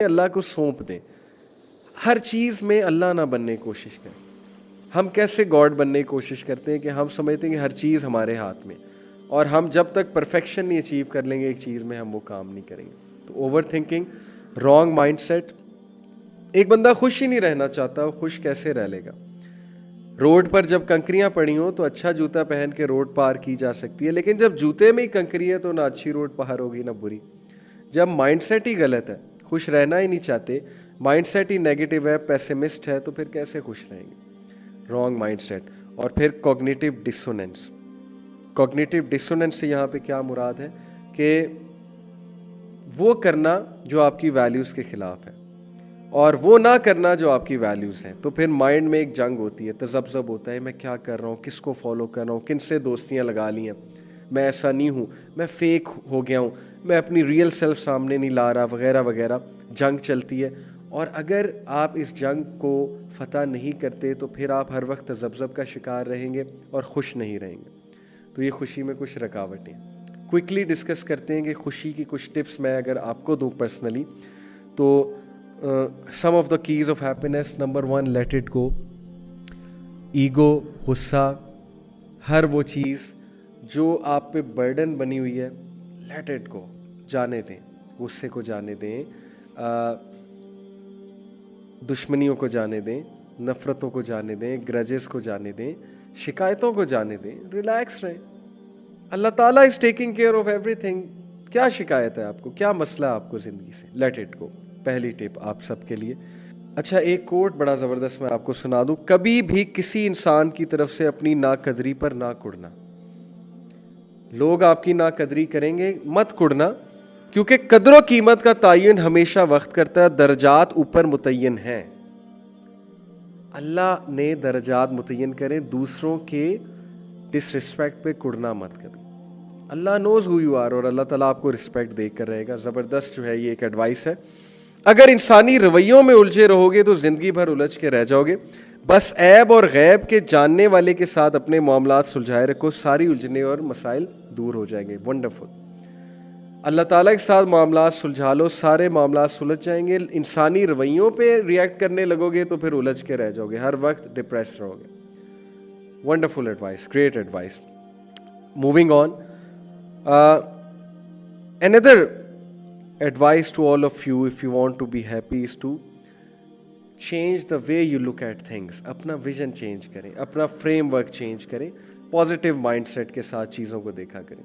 اللہ کو سونپ دیں. ہر چیز میں اللہ نہ بننے کی کوشش کریں. ہم کیسے گاڈ بننے کی کوشش کرتے ہیں کہ ہم سمجھتے ہیں کہ ہر چیز ہمارے ہاتھ میں, اور ہم جب تک پرفیکشن نہیں اچیو کر لیں گے ایک چیز میں, ہم وہ کام نہیں کریں گے. تو overthinking, wrong mindset. ایک بندہ خوش ہی نہیں رہنا چاہتا, وہ خوش کیسے رہ لے گا؟ روڈ پر جب کنکریاں پڑی ہوں تو اچھا جوتا پہن کے روڈ پار کی جا سکتی ہے, لیکن جب جوتے میں ہی کنکری ہے تو نہ اچھی روڈ پار ہوگی نہ بری. جب مائنڈ سیٹ ہی غلط ہے, خوش رہنا ہی نہیں چاہتے, مائنڈ سیٹ ہی نیگیٹو ہے, پیسمسٹ ہے, تو پھر کیسے خوش رہیں گے؟ Wrong mindset. اور پھر کوگنیٹیو ڈسوننس. کوگنیٹیو ڈسوننس سے یہاں پہ کیا مراد ہے کہ وہ کرنا جو آپ کی ویلیوز کے خلاف ہے اور وہ نہ کرنا جو آپ کی ویلیوز ہیں. تو پھر مائنڈ میں ایک جنگ ہوتی ہے, تذبذب ہوتا ہے, میں کیا کر رہا ہوں, کس کو فالو کر رہا ہوں, کن سے دوستیاں لگا لی ہیں, میں ایسا نہیں ہوں, میں فیک ہو گیا ہوں, میں اپنی ریئل سیلف سامنے نہیں لا رہا, وغیرہ وغیرہ. جنگ چلتی ہے, اور اگر آپ اس جنگ کو فتح نہیں کرتے تو پھر آپ ہر وقت تذبذب کا شکار رہیں گے اور خوش نہیں رہیں گے. تو یہ خوشی میں کچھ رکاوٹیں. کوئکلی ڈسکس کرتے ہیں کہ خوشی کی کچھ ٹپس میں اگر آپ کو دوں personally to some of the keys of happiness. Number 1, let it go. Ego, غصہ, ہر وہ چیز جو آپ پہ برڈن بنی ہوئی ہے, لیٹ اٹ گو, جانے دیں. غصے کو جانے دیں, دشمنیوں کو جانے دیں, نفرتوں کو جانے دیں, گرجز کو جانے دیں, شکایتوں کو جانے دیں, ریلیکس رہیں. اللہ تعالیٰ is taking care of every thing. کیا شکایت ہے آپ کو, کیا مسئلہ ہے آپ کو زندگی سے؟ لیٹ اٹ گو. پہلی ٹپ آپ سب کے لیے. اچھا, ایک کوٹ بڑا زبردست میں آپ کو سنا دوں. کبھی بھی کسی انسان کی طرف سے اپنی ناقدری پر نہ کڑنا. لوگ آپ کی ناقدری کریں گے, مت کڑنا, کیونکہ قدر و قیمت کا تعین ہمیشہ وقت کرتا ہے, درجات اوپر متعین ہیں. اللہ نے درجات متعین کریں, دوسروں کے ڈس رسپیکٹ پہ کڑنا مت کبھی. اللہ نوز ہو یو آر, اور اللہ تعالیٰ آپ کو رسپیکٹ دے کر رہے گا. زبردست جو ہے یہ ایک ایڈوائس ہے. اگر انسانی رویوں میں الجھے رہو گے تو زندگی بھر الجھ کے رہ جاؤ گے. بس عیب اور غیب کے جاننے والے کے ساتھ اپنے معاملات سلجھائے رکھو, ساری الجھنے اور مسائل دور ہو جائیں گے. ونڈرفل. اللہ تعالیٰ کے ساتھ معاملات سلجھا لو, سارے معاملات سلجھ جائیں گے. انسانی رویوں پہ ریئیکٹ کرنے لگو گے تو پھر الجھ کے رہ جاؤ گے, ہر وقت ڈپریس رہو گے. Wonderful advice, great advice. Moving on. Another advice to all of you, if you want to be happy, is to change the way you look at things. اپنا ویژن چینج کریں, اپنا فریم ورک چینج کریں, positive mind set کے ساتھ چیزوں کو دیکھا کریں.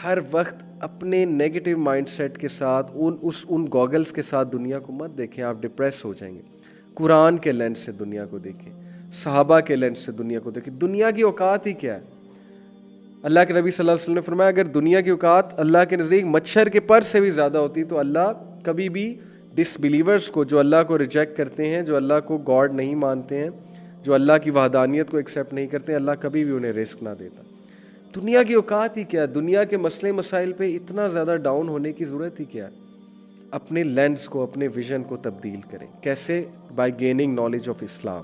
ہر وقت اپنے نیگیٹو مائنڈ سیٹ کے ساتھ ان گوگلز کے ساتھ دنیا کو مت دیکھیں, آپ ڈپریس ہو جائیں گے. قرآن کے لینس سے دنیا کو دیکھیں, صحابہ کے لینس سے دنیا کو دیکھیں. دنیا کی اوقات ہی کیا ہے؟ اللہ کے نبی صلی اللہ علیہ وسلم نے فرمایا اگر دنیا کی اوقات اللہ کے نزدیک مچھر کے پر سے بھی زیادہ ہوتی تو اللہ کبھی بھی ڈس بلیورز کو, جو اللہ کو ریجیکٹ کرتے ہیں, جو اللہ کو گاڈ نہیں مانتے ہیں, جو اللہ کی وحدانیت کو ایکسیپٹ نہیں کرتے ہیں, اللہ کبھی بھی انہیں رزق نہ دیتا. دنیا کی اوقات ہی کیا ہے؟ دنیا کے مسئلے مسائل پہ اتنا زیادہ ڈاؤن ہونے کی ضرورت ہی کیا ہے؟ اپنے لینس کو, اپنے ویژن کو تبدیل کریں. کیسے؟ By gaining knowledge of Islam.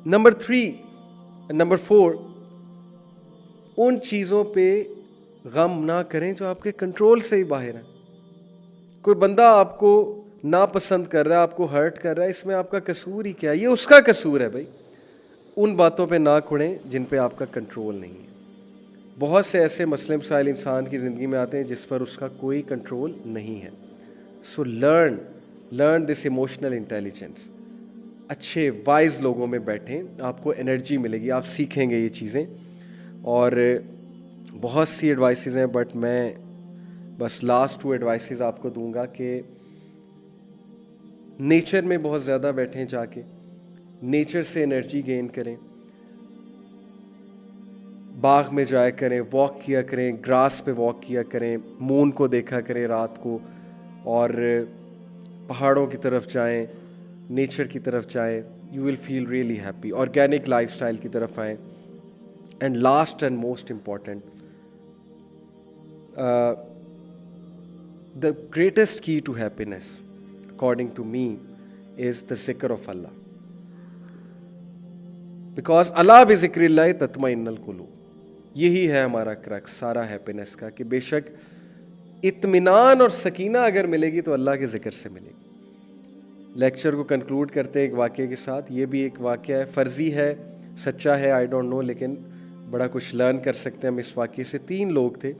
Number 4, ان چیزوں پہ غم نہ کریں جو آپ کے کنٹرول سے ہی باہر ہیں. کوئی بندہ آپ کو ناپسند کر رہا ہے, آپ کو ہرٹ کر رہا ہے, اس میں آپ کا قصور ہی کیا ہے؟ یہ اس کا قصور ہے بھائی. ان باتوں پہ نہ کھڑیں جن پہ آپ کا کنٹرول نہیں ہے. بہت سے ایسے مسئلے مسائل انسان کی زندگی میں آتے ہیں جس پر اس کا کوئی کنٹرول نہیں ہے. So learn this emotional intelligence. اچھے وائز لوگوں میں بیٹھیں, آپ کو انرجی ملے گی, آپ سیکھیں گے یہ چیزیں. اور بہت سی ایڈوائسز ہیں, بٹ میں بس لاسٹ 2 ایڈوائسز آپ کو دوں گا کہ نیچر میں بہت زیادہ بیٹھیں, جا کے نیچر سے انرجی گین کریں. باغ میں جایا کریں, واک کیا کریں, گراس پہ واک کیا کریں, مون کو دیکھا کریں رات کو, اور پہاڑوں کی طرف جائیں, نیچر کی طرف جائیں. You will feel really happy. Organic lifestyle کی طرف آئیں. And last and most important, the greatest key to happiness according to me is the zikr of Allah, because Allah بذکر اللہ تطمئن القلوب. یہی ہے ہمارا کرکس سارا ہیپینس کا, کہ بے شک اطمینان اور سکینہ اگر ملے گی تو اللہ کے ذکر سے ملے گی۔ لیکچر کو کنکلوڈ کرتے ہیں ایک واقعے کے ساتھ۔ یہ بھی ایک واقعہ ہے، فرضی ہے، سچا ہے، آئی ڈونٹ نو، لیکن بڑا کچھ لرن کر سکتے ہیں ہم اس واقعے سے۔ 3 لوگ تھے،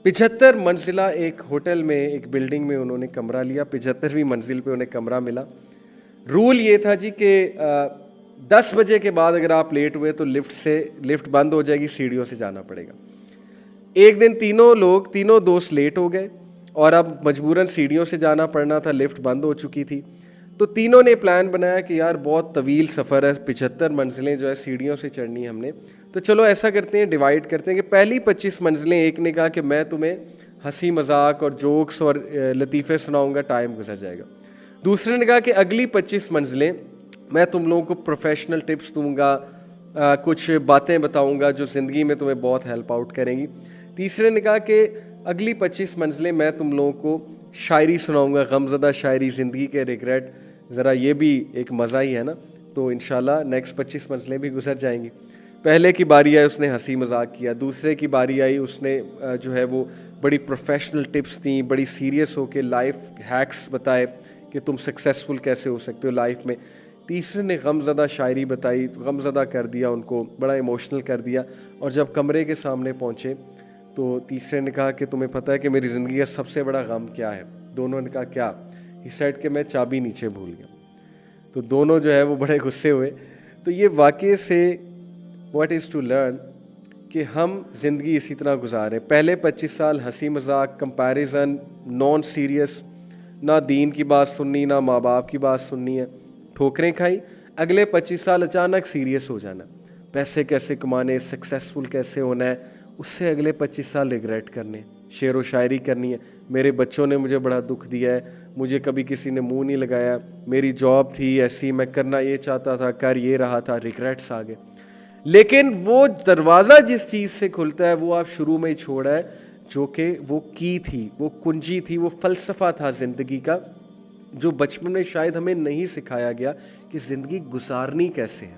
75 منزلہ ایک ہوٹل میں، ایک بلڈنگ میں انہوں نے کمرہ لیا، 75ویں منزل پہ انہیں کمرہ ملا۔ رول یہ تھا جی کہ 10 بجے کے بعد اگر آپ لیٹ ہوئے تو لفٹ بند ہو جائے گی، سیڑھیوں سے جانا پڑے گا۔ ایک دن تینوں دوست لیٹ ہو گئے اور اب مجبوراً سیڑھیوں سے جانا پڑنا تھا، لفٹ بند ہو چکی تھی۔ تو تینوں نے پلان بنایا کہ یار بہت طویل سفر ہے، 75 منزلیں جو ہے سیڑھیوں سے چڑھنی ہم نے، تو چلو ایسا کرتے ہیں، ڈیوائڈ کرتے ہیں کہ پہلی 25 منزلیں ایک نے کہا کہ میں تمہیں ہنسی مذاق اور جوکس اور لطیفے سناؤں گا، ٹائم گزر جائے گا۔ دوسرے نے کہا کہ اگلی 25 منزلیں میں تم لوگوں کو پروفیشنل ٹپس دوں گا، کچھ باتیں بتاؤں گا جو زندگی میں تمہیں بہت ہیلپ آؤٹ کریں گی۔ تیسرے نے کہا کہ اگلی 25 منزلیں میں تم لوگوں کو شاعری سناؤں گا، غمزدہ شاعری، زندگی کے ریگریٹ، ذرا یہ بھی ایک مزہ ہی ہے نا، تو انشاءاللہ نیکسٹ 25 منزلیں بھی گزر جائیں گی۔ پہلے کی باری آئی اس نے ہنسی مذاق کیا، دوسرے کی باری آئی اس نے جو ہے وہ بڑی پروفیشنل ٹپس دیں، بڑی سیریس ہو کے لائف ہیکس بتائے کہ تم سکسیزفل کیسے ہو سکتے ہو لائف میں۔ تیسرے نے غمزدہ شاعری بتائی، غمزدہ کر دیا ان کو، بڑا ایموشنل کر دیا۔ اور جب کمرے کے سامنے پہنچے تو تیسرے نے کہا کہ تمہیں پتہ ہے کہ میری زندگی کا سب سے بڑا غم کیا ہے؟ دونوں نے کہا کیا؟ ہی سیڈ کہ میں چابی نیچے بھول گیا۔ تو دونوں جو ہے وہ بڑے غصے ہوئے۔ تو یہ واقعے سے واٹ از ٹو لرن کہ ہم زندگی اسی طرح گزاریں، پہلے 25 سال ہنسی مذاق، کمپیریزن، نان سیریس، نہ دین کی بات سننی نہ ماں باپ کی بات سننی ہے، ٹھوکریں کھائی۔ اگلے 25 سال اچانک سیریس ہو جانا، پیسے کیسے کمانے، سکسیزفل کیسے ہونا ہے، اس سے اگلے 25 سال ریگریٹ کرنے، شعر و شاعری کرنی ہے، میرے بچوں نے مجھے بڑا دکھ دیا ہے، مجھے کبھی کسی نے منہ نہیں لگایا، میری جاب تھی ایسی، میں کرنا یہ چاہتا تھا، کر یہ رہا تھا، ریگریٹس آ گئے۔ لیکن وہ دروازہ جس چیز سے کھلتا ہے وہ آپ شروع میں ہی چھوڑا ہے، جو کہ وہ کی تھی، وہ کنجی تھی، وہ فلسفہ تھا زندگی کا، جو بچپن میں شاید ہمیں نہیں سکھایا گیا کہ زندگی گزارنی کیسے ہے۔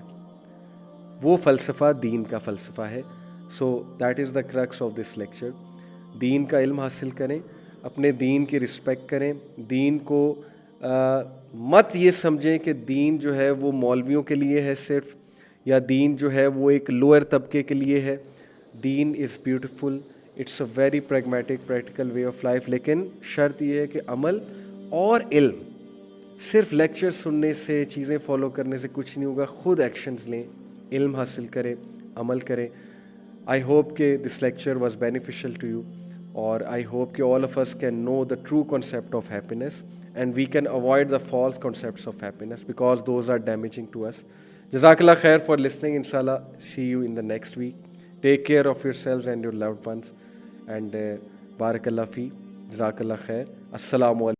وہ فلسفہ دین کا فلسفہ ہے۔ So that is the crux of this lecture. دین کا علم حاصل کریں، اپنے دین کی رسپیکٹ کریں، دین کو مت یہ سمجھیں کہ دین جو ہے وہ مولویوں کے لیے ہے صرف، یا دین جو ہے وہ ایک لوئر طبقے کے لیے ہے۔ دین is beautiful, it's a very pragmatic practical way of life, لیکن شرط یہ ہے کہ عمل اور علم، صرف لیکچر سننے سے، چیزیں فالو کرنے سے کچھ نہیں ہوگا، خود ایکشنز لیں، علم حاصل کریں، عمل کریں۔ آئی ہوپ کہ this lecture was beneficial to you, اور آئی ہوپ کہ all of us can know the true concept of happiness and we can avoid the false concepts of happiness because those are damaging to us. Jazakallah khair for listening. Inshallah, see you in the next week. Take care of yourselves and your loved ones, and barakallah fi. Jazakallah khair. Assalamu alaikum.